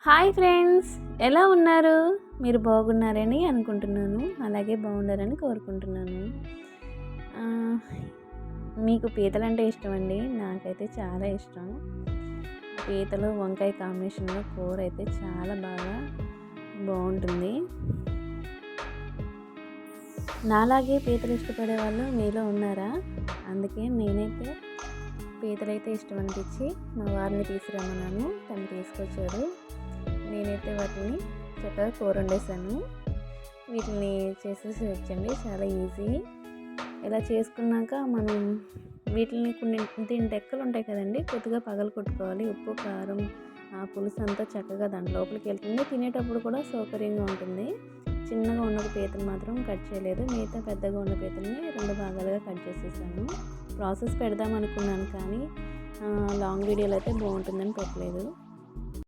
Hi friends, ఎలా ఉన్నారు? మీరు బాగున్నారని అనుకుంటున్నాను. అలాగే బాగుండాలని కోరుకుంటున్నాను. మీకు పీతలు అంటే ఇష్టం అండి. నాకైతే చాలా ఇష్టం. పీతలు వంకాయ కాంబినేషన్లో కూర అయితే చాలా బాగా బాగుంటుంది. నాలాగే పీతలు ఇష్టపడే వాళ్ళు మీలో ఉన్నారా? అందుకే నేనైతే పీతలైతే ఇష్టం అనిపించి మా వారిని తీసుకురమ్మన్నాను. తను తీసుకొచ్చాడు. నేనైతే వాటిని చక్కగా కూర వండేసాను. వీటిని చేసేసి వచ్చండి, చాలా ఈజీ. ఇలా చేసుకున్నాక మనం వీటిని దీని డెక్కలు ఉంటాయి కదండి, కొద్దిగా పగలు కొట్టుకోవాలి. ఉప్పు కారం పులుసు అంతా చక్కగా దాని లోపలికి వెళ్తుంది. తినేటప్పుడు కూడా సౌకర్యంగా ఉంటుంది. చిన్నగా ఉన్న పీతలు మాత్రం కట్ చేయలేదు. మిగతా పెద్దగా ఉన్న పీతల్ని 2 భాగాలుగా కట్ చేసేసాను. ప్రాసెస్ పెడదాం అనుకున్నాను, కానీ లాంగ్ వీడియోలో అయితే బాగుంటుందని పెట్టలేదు.